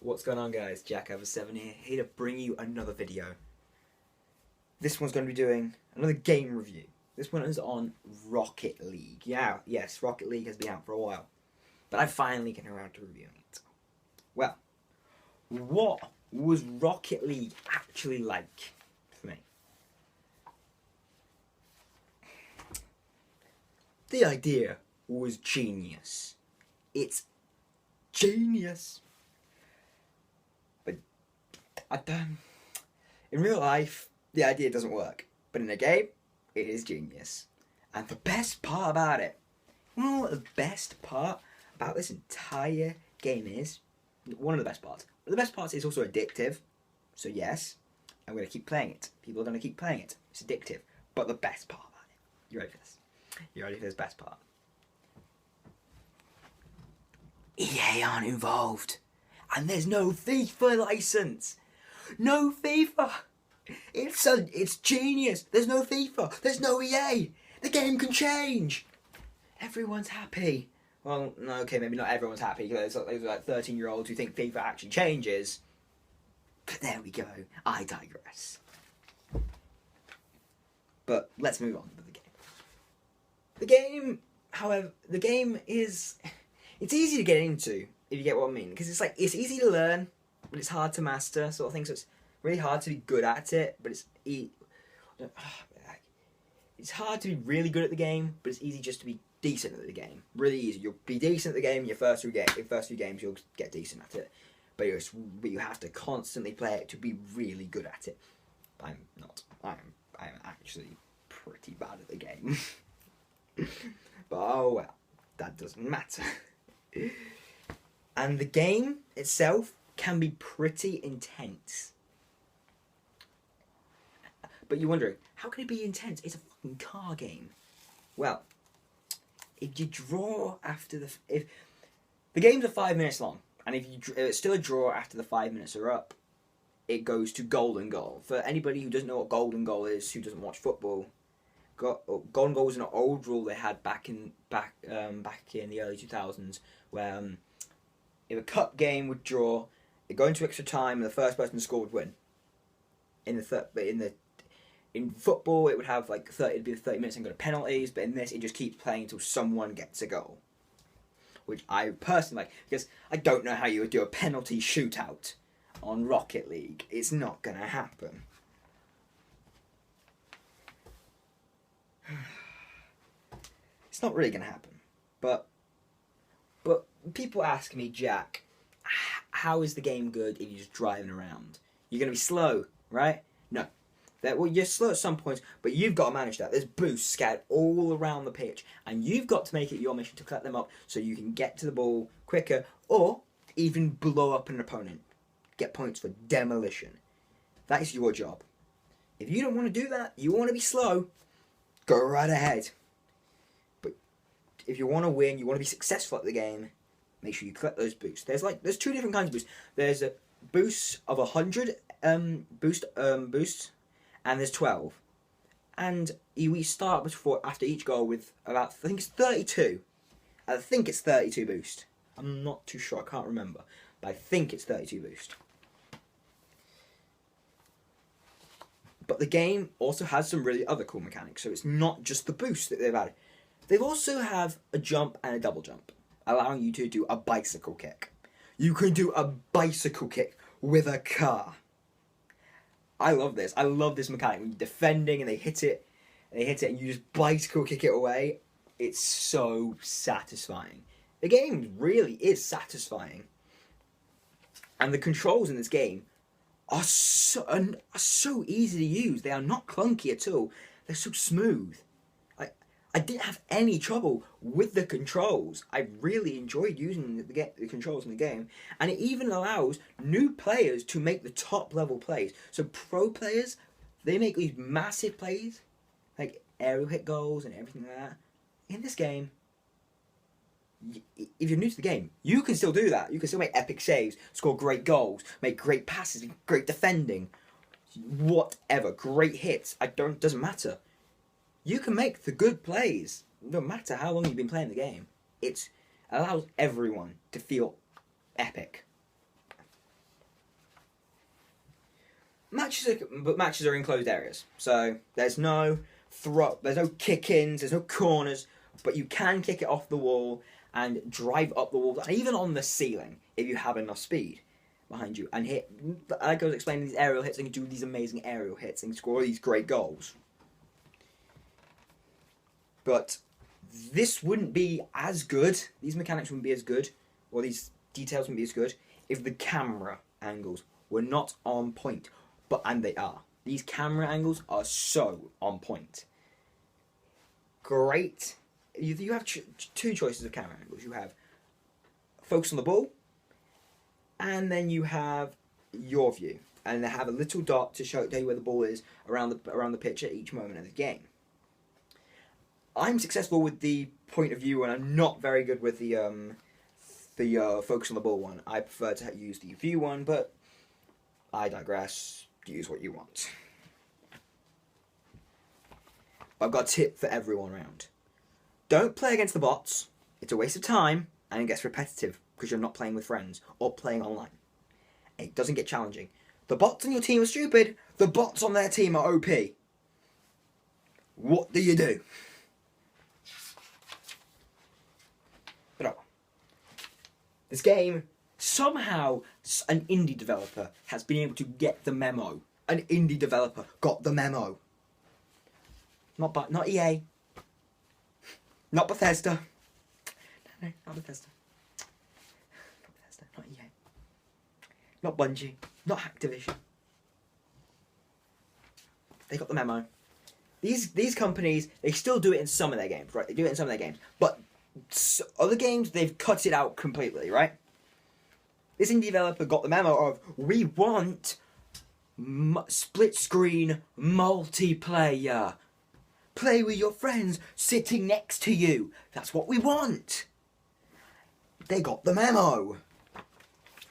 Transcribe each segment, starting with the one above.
What's going on, guys? JackOver7 here to bring you another video. This one's going to be doing another game review. This one is on Rocket League. Yes, Rocket League has been out for a while, but I finally get around to reviewing it. Well, what was Rocket League actually like for me? The idea was genius. It's genius. But in real life, the idea doesn't work. But in a game, it is genius. And the best part about it, you know what the best part about this entire game is? One of the best parts. One of the best parts is also addictive. So yes, I'm going to keep playing it. People are going to keep playing it. It's addictive. But the best part about it. You ready for this? You ready for this best part? EA aren't involved. And there's no FIFA license. No FIFA. It's genius. There's no FIFA. There's no EA. The game can change. Everyone's happy. Well, no, okay, maybe not everyone's happy. There's like 13-year-olds who think FIFA actually changes. But there we go. I digress. But let's move on with the game. The game, however, is... It's easy to get into, if you get what I mean. Because it's easy to learn, but it's hard to master, sort of thing. So it's really hard to be good at it, but it's hard to be really good at the game, but it's easy just to be decent at the game. Really easy. You'll be decent at the game. Your first few games, you'll get decent at it. But you have to constantly play it to be really good at it. I'm not. I'm actually pretty bad at the game. But oh well, that doesn't matter. And the game itself can be pretty intense. But you're wondering, how can it be intense? It's a fucking car game. Well, if you draw after if the games are 5 minutes long, and if it's still a draw after the 5 minutes are up, it goes to golden goal. For anybody who doesn't know what golden goal is, who doesn't watch football, golden goal was an old rule they had back in the early 2000s, where if a cup game would draw, it'd go into extra time, and the first person to score would win. In football, it would have it'd be 30 minutes and go to penalties, but in this, it just keeps playing until someone gets a goal, which I personally like, because I don't know how you would do a penalty shootout on Rocket League. It's not gonna happen. It's not really gonna happen. But people ask me, Jack, how is the game good if you're just driving around? You're gonna be slow, right? No. Well, you're slow at some points, but you've got to manage that. There's boosts scattered all around the pitch, and you've got to make it your mission to collect them up so you can get to the ball quicker, or even blow up an opponent. Get points for demolition. That is your job. If you don't want to do that, you want to be slow, go right ahead. But if you want to win, you want to be successful at the game, make sure you collect those boosts. There's two different kinds of boosts. There's a boost of 100 boosts, and there's 12. And we start after each goal with about, I think it's 32. I think it's 32 boost. I'm not too sure, I can't remember. But I think it's 32 boost. But the game also has some really other cool mechanics. So it's not just the boost that they've added. They also have a jump and a double jump, allowing you to do a bicycle kick. You can do a bicycle kick with a car. I love this. I love this mechanic. When you're defending and they hit it, and you just bicycle kick it away. It's so satisfying. The game really is satisfying. And the controls in this game are so easy to use. They are not clunky at all. They're so smooth. I didn't have any trouble with the controls. I really enjoyed using the controls in the game. And it even allows new players to make the top level plays. So pro players, they make these massive plays, like aerial hit goals and everything like that. In this game, if you're new to the game, you can still do that. You can still make epic saves, score great goals, make great passes, great defending, whatever, great hits. Doesn't matter. You can make the good plays, no matter how long you've been playing the game. It allows everyone to feel epic. matches are in closed areas, so there's no kick-ins, there's no corners, but you can kick it off the wall and drive up the wall, and even on the ceiling if you have enough speed behind you, and hit. Like I was explaining, these aerial hits, and you do these amazing aerial hits and score these great goals. But this wouldn't be as good. These mechanics wouldn't be as good, or these details wouldn't be as good if the camera angles were not on point. And they are. These camera angles are so on point. Great. You have two choices of camera angles. You have focus on the ball, and then you have your view, and they have a little dot to tell you where the ball is around the pitch at each moment of the game. I'm successful with the point of view, and I'm not very good with the focus on the ball one. I prefer to use the view one, but I digress. Use what you want. I've got a tip for everyone around. Don't play against the bots. It's a waste of time, and it gets repetitive because you're not playing with friends or playing online. It doesn't get challenging. The bots on your team are stupid. The bots on their team are OP. What do you do? But this game, somehow an indie developer has been able to get the memo. An indie developer got the memo. Not EA. Not Bethesda. No, not Bethesda. Not Bethesda, not EA. Not Bungie. Not Activision. They got the memo. These companies, they still do it in some of their games, right? They do it in some of their games. But other games, they've cut it out completely, right? This indie developer got the memo of, we want split-screen multiplayer. Play with your friends sitting next to you. That's what we want. They got the memo.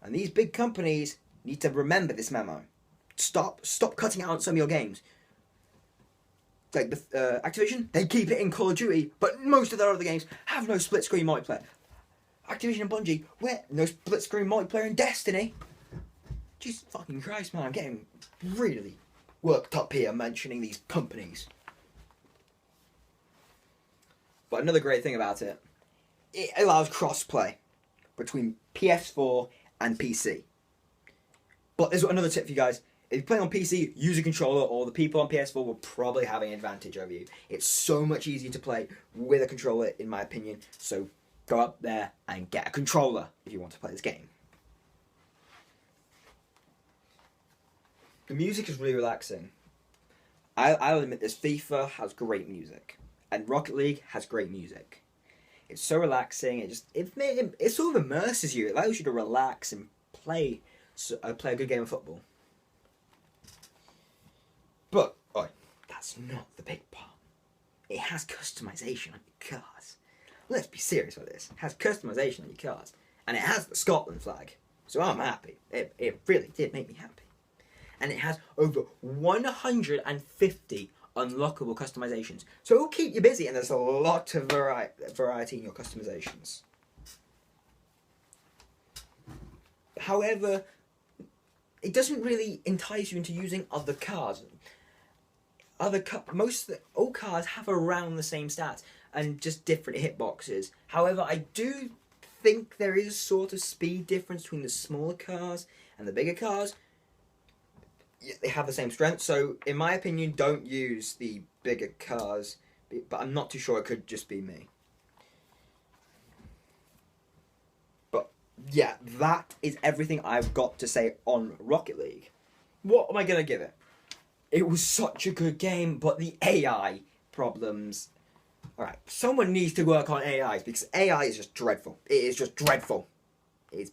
And these big companies need to remember this memo. Stop cutting out some of your games. Like Activision, they keep it in Call of Duty, but most of their other games have no split-screen multiplayer. Activision and Bungie, no split-screen multiplayer in Destiny. Jesus fucking Christ, man, I'm getting really worked up here mentioning these companies. But another great thing about it, it allows cross-play between PS4 and PC. But there's another tip for you guys. If you're playing on PC, use a controller, or the people on PS4 will probably have an advantage over you. It's so much easier to play with a controller, in my opinion. So go up there and get a controller if you want to play this game. The music is really relaxing. I'll admit this, FIFA has great music. And Rocket League has great music. It's so relaxing. It sort of immerses you. It allows you to relax and play a good game of football. But that's not the big part. It has customization on your cars. Let's be serious with this. It has customization on your cars, and it has the Scotland flag. So I'm happy. It really did make me happy. And it has over 150 unlockable customizations. So it'll keep you busy, and there's a lot of variety in your customizations. However, it doesn't really entice you into using other cars. All cars have around the same stats and just different hitboxes. However, I do think there is sort of speed difference between the smaller cars and the bigger cars. They have the same strength, so in my opinion, don't use the bigger cars, but I'm not too sure, it could just be me. But yeah, that is everything I've got to say on Rocket League. What am I going to give it? It was such a good game, but the AI problems... Alright, someone needs to work on AI, because AI is just dreadful. It is just dreadful. It is...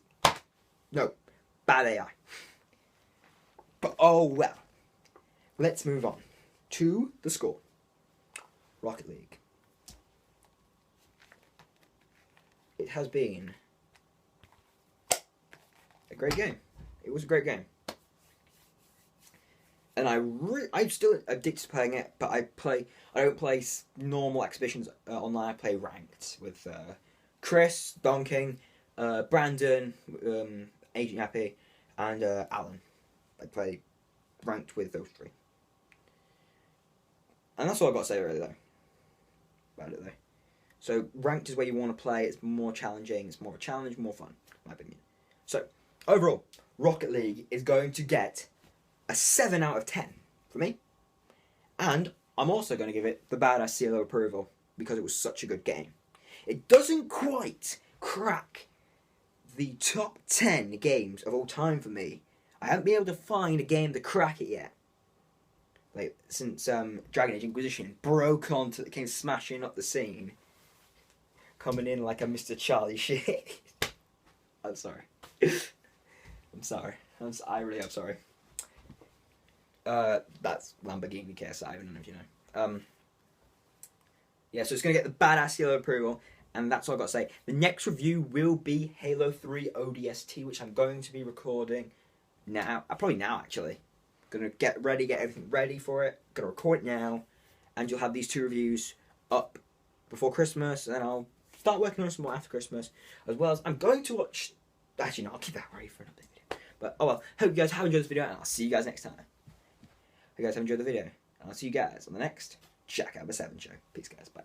No, bad AI. But oh well. Let's move on to the score. Rocket League. It has been a great game. It was a great game. And I'm still addicted to playing it, but I don't play normal exhibitions online. I play ranked with Chris, Donking, Brandon, Agent Happy, and Alan. I play ranked with those three. And that's all I've got to say really though. About it though. So ranked is where you want to play. It's more challenging. It's more of a challenge, more fun, in my opinion. So overall, Rocket League is going to get a 7 out of 10 for me. And I'm also going to give it the badass seal of approval because it was such a good game. It doesn't quite crack the top 10 games of all time for me. I haven't been able to find a game to crack it yet. Like, since Dragon Age Inquisition broke onto, it came smashing up the scene. Coming in like a Mr. Charlie shit. I'm sorry. I'm sorry. I really am sorry. That's Lamborghini KSI, I don't know if you know. Yeah, so it's going to get the badass yellow approval, and that's all I've got to say. The next review will be Halo 3 ODST, which I'm going to be recording now. Probably now, actually. Going to get everything ready for it. Going to record it now, and you'll have these 2 reviews up before Christmas, and then I'll start working on some more after Christmas, as well as I'm going to watch... Actually, no, I'll keep that ready for another video. But, oh well, hope you guys have enjoyed this video, and I'll see you guys next time. Hope you guys have enjoyed the video, and I'll see you guys on the next Jack Albert 7 show. Peace, guys. Bye.